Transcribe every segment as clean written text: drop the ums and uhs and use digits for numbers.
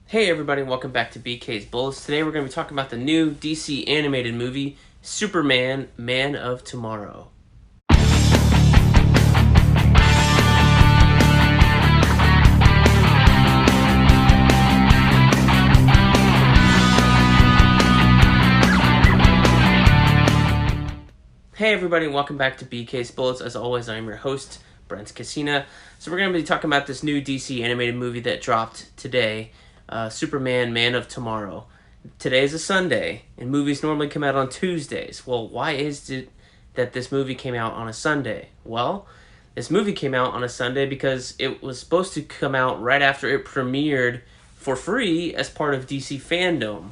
Hey everybody, welcome back to BK's Bullets. Today we're going to be talking about the new DC animated movie, Superman, Man of Tomorrow. Hey everybody, welcome back to BK's Bullets. As always, I'm your host, Brent Casina. So we're going to be talking about this new DC animated movie that dropped today, Superman, Man of Tomorrow. Today is a Sunday, and movies normally come out on Tuesdays. Well, why is it that this movie came out on a Sunday? Well, this movie came out on a Sunday because it was supposed to come out right after it premiered for free as part of DC FanDome.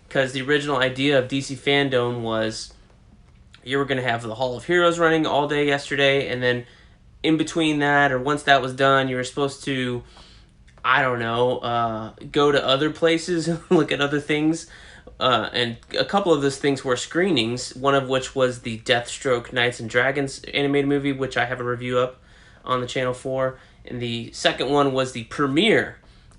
Because the original idea of DC FanDome was you were going to have the Hall of Heroes running all day yesterday, and then in between that, or once that was done, you were supposed to, I don't know, go to other places, look at other things, and a couple of those things were screenings, one of which was the Deathstroke Knights and Dragons animated movie, which I have a review up on the channel for, and the second one was the premiere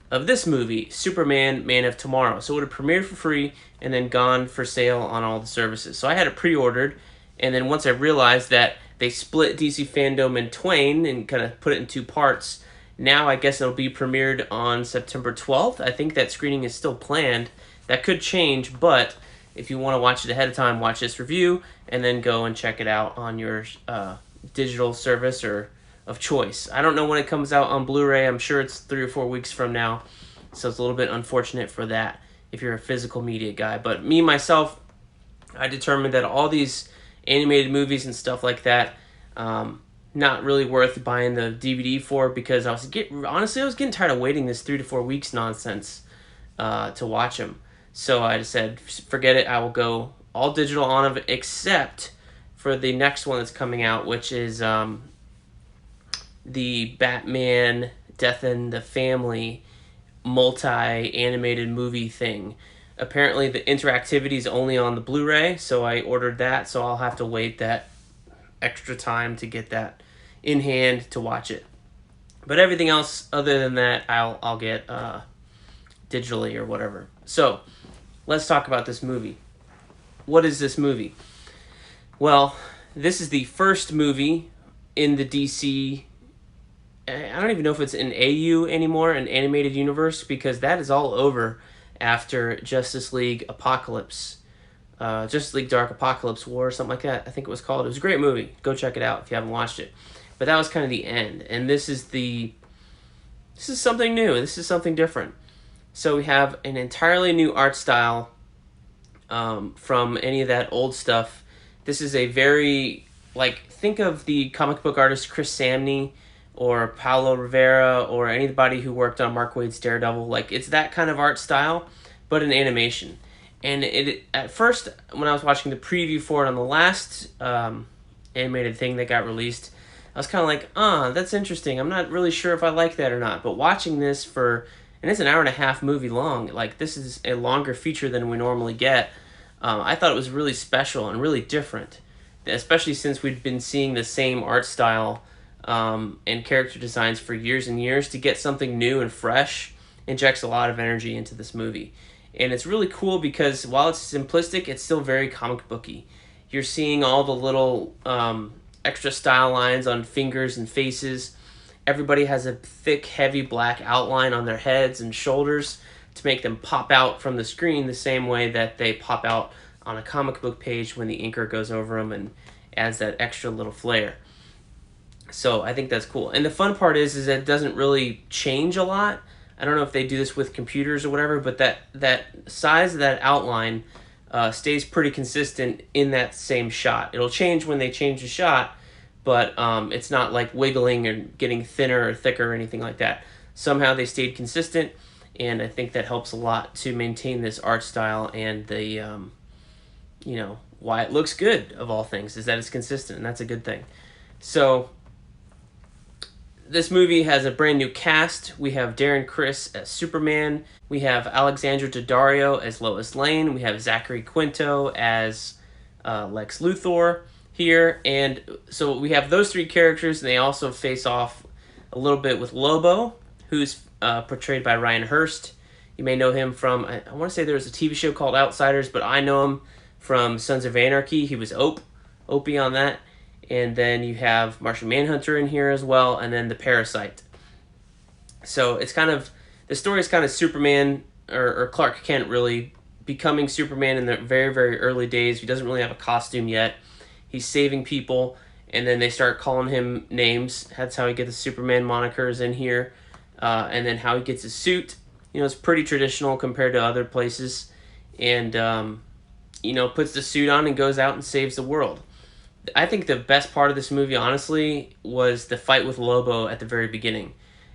of this movie, Superman, Man of Tomorrow. So it would have premiered for free and then gone for sale on all the services. So I had it pre-ordered, and then once I realized that they split DC FanDome in twain and kind of put it in two parts, now I guess it'll be premiered on September 12th. I think that screening is still planned. That could change, but if you want to watch it ahead of time, watch this review and then go and check it out on your digital service or of choice. I don't know when it comes out on Blu-ray. I'm sure it's 3 or 4 weeks from now, so it's a little bit unfortunate for that if you're a physical media guy. But me, myself, I determined that all these animated movies and stuff like that, not really worth buying the DVD for, because I was getting tired of waiting this 3 to 4 weeks nonsense to watch them. So I just said, forget it. I will go all digital on it, except for the next one that's coming out, which is the Batman Death in the Family multi-animated movie thing. Apparently the interactivity is only on the Blu-ray, so I ordered that, so I'll have to wait that extra time to get that in hand to watch it. But everything else other than that, I'll get digitally or whatever. So let's talk about this movie. What is this movie? Well, this is the first movie in the DC, I don't even know if it's an AU anymore, an animated universe, because that is all over after Justice League Apocalypse. Justice League Dark Apocalypse War or something like that, I think it was called. It was a great movie. Go check it out if you haven't watched it. But that was kind of the end. And this is something new. This is something different. So we have an entirely new art style from any of that old stuff. This is a very, think of the comic book artist Chris Samney or Paulo Rivera or anybody who worked on Mark Waid's Daredevil. It's that kind of art style, but in animation. And it at first, when I was watching the preview for it on the last animated thing that got released, I was kind of like, that's interesting. I'm not really sure if I like that or not. But watching this and it's an hour-and-a-half movie long, this is a longer feature than we normally get, I thought it was really special and really different, especially since we'd been seeing the same art style and character designs for years and years. To get something new and fresh injects a lot of energy into this movie. And it's really cool because while it's simplistic, it's still very comic booky. You're seeing all the little extra style lines on fingers and faces. Everybody has a thick, heavy black outline on their heads and shoulders to make them pop out from the screen the same way that they pop out on a comic book page when the inker goes over them and adds that extra little flair. So I think that's cool. And the fun part is that it doesn't really change a lot. I don't know if they do this with computers or whatever, but that size of that outline stays pretty consistent in that same shot. It'll change when they change the shot, but it's not like wiggling or getting thinner or thicker or anything like that. Somehow they stayed consistent, and I think that helps a lot to maintain this art style and the, why it looks good, of all things, is that it's consistent, and that's a good thing. So this movie has a brand new cast. We have Darren Criss as Superman. We have Alexandra Daddario as Lois Lane. We have Zachary Quinto as Lex Luthor here. And so we have those three characters, and they also face off a little bit with Lobo, who's portrayed by Ryan Hurst. You may know him from, I want to say there was a TV show called Outsiders, but I know him from Sons of Anarchy. He was Opie on that. And then you have Martian Manhunter in here as well, and then the Parasite. So it's kind of, the story is kind of Superman, or Clark Kent really, becoming Superman in the very, very early days. He doesn't really have a costume yet. He's saving people, and then they start calling him names. That's how he gets the Superman monikers in here. And then how he gets his suit. You know, it's pretty traditional compared to other places. And, you know, puts the suit on and goes out and saves the world. I think the best part of this movie, honestly, was the fight with Lobo at the very beginning.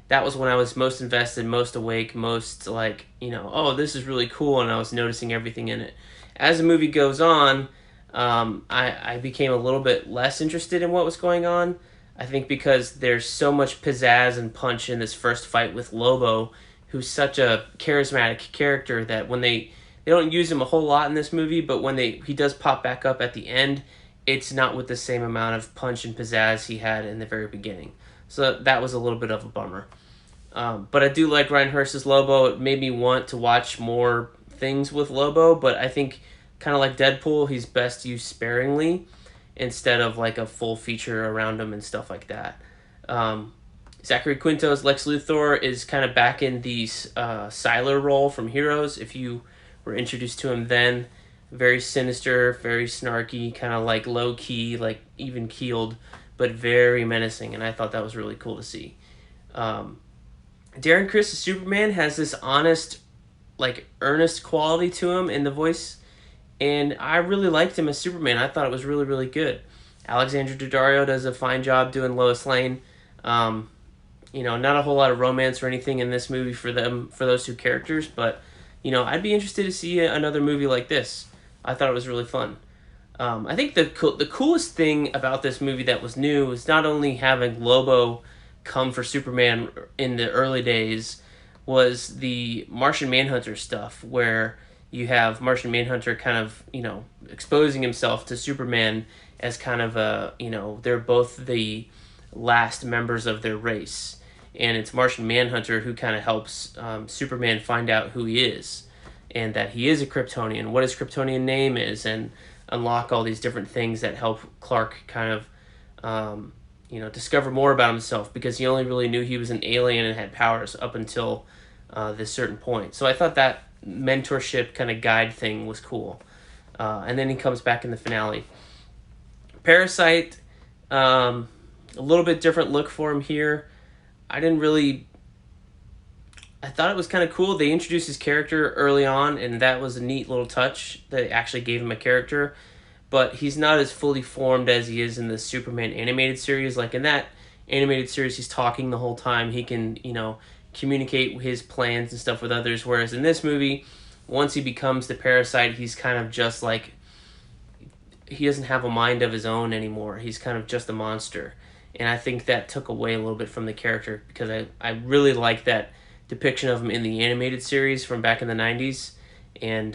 That was when I was most invested, most awake, most like, you know, oh, this is really cool, and I was noticing everything in it. As the movie goes on, I became a little bit less interested in what was going on. I think because there's so much pizzazz and punch in this first fight with Lobo, who's such a charismatic character that when they don't use him a whole lot in this movie, but when he does pop back up at the end, it's not with the same amount of punch and pizzazz he had in the very beginning. So that was a little bit of a bummer. But I do like Ryan Hurst's Lobo. It made me want to watch more things with Lobo, but I think kind of like Deadpool, he's best used sparingly instead of like a full feature around him and stuff like that. Zachary Quintos, Lex Luthor, is kind of back in the Siler role from Heroes. If you were introduced to him then, very sinister, very snarky, kind of like low-key, like even-keeled, but very menacing, and I thought that was really cool to see. Darren Criss, Superman, has this honest, like, earnest quality to him in the voice, and I really liked him as Superman. I thought it was really, really good. Alexandra Daddario does a fine job doing Lois Lane. You know, not a whole lot of romance or anything in this movie for those two characters, but, you know, I'd be interested to see another movie like this. I thought it was really fun. I think the coolest thing about this movie that was new was not only having Lobo come for Superman in the early days, was the Martian Manhunter stuff, where you have Martian Manhunter kind of, you know, exposing himself to Superman as kind of a, you know, they're both the last members of their race. And it's Martian Manhunter who kind of helps Superman find out who he is, and that he is a Kryptonian, what his Kryptonian name is, and unlock all these different things that help Clark kind of, you know, discover more about himself, because he only really knew he was an alien and had powers up until this certain point. So I thought that mentorship kind of guide thing was cool. And then he comes back in the finale. Parasite, a little bit different look for him here. I thought it was kind of cool. They introduced his character early on, and that was a neat little touch that actually gave him a character. But he's not as fully formed as he is in the Superman animated series. Like in that animated series, he's talking the whole time. He can, you know, communicate his plans and stuff with others. Whereas in this movie, once he becomes the Parasite, he's kind of just like, he doesn't have a mind of his own anymore. He's kind of just a monster. And I think that took away a little bit from the character, because I really like that depiction of him in the animated series from back in the 90s. And,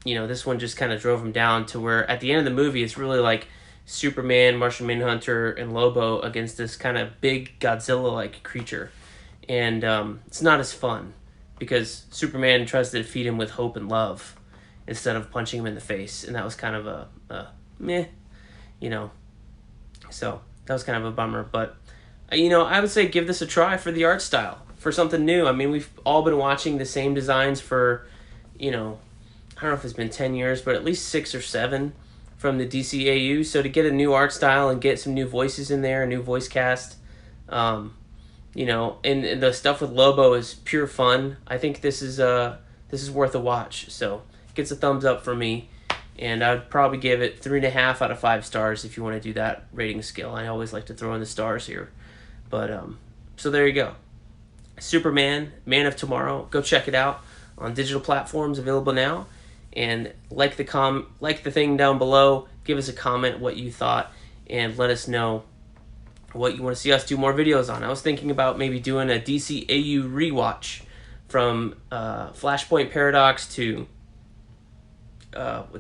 you know, this one just kind of drove him down to where at the end of the movie, it's really like Superman, Martian Manhunter, and Lobo against this kind of big Godzilla-like creature. And it's not as fun, because Superman tries to defeat him with hope and love instead of punching him in the face. And that was kind of a meh, you know. So that was kind of a bummer. But, you know, I would say give this a try for the art style, for something new. I mean, we've all been watching the same designs for, you know, I don't know if it's been 10 years, but at least 6 or 7 from the DCAU. So to get a new art style and get some new voices in there, a new voice cast, you know, and the stuff with Lobo is pure fun. I think this is worth a watch. So it gets a thumbs up for me, and I'd probably give it 3.5 out of 5 stars if you want to do that rating scale. I always like to throw in the stars here, but so there you go. Superman, Man of Tomorrow. Go check it out on digital platforms, available now. And like the thing down below. Give us a comment what you thought, and let us know what you want to see us do more videos on. I was thinking about maybe doing a DCAU rewatch from Flashpoint Paradox to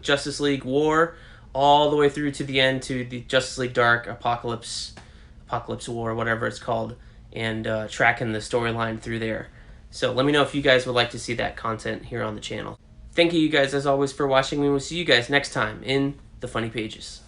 Justice League War, all the way through to the end to the Justice League Dark Apocalypse War, whatever it's called, and tracking the storyline through there. So let me know if you guys would like to see that content here on the channel. Thank you guys as always for watching. We will see you guys next time in the Funny Pages.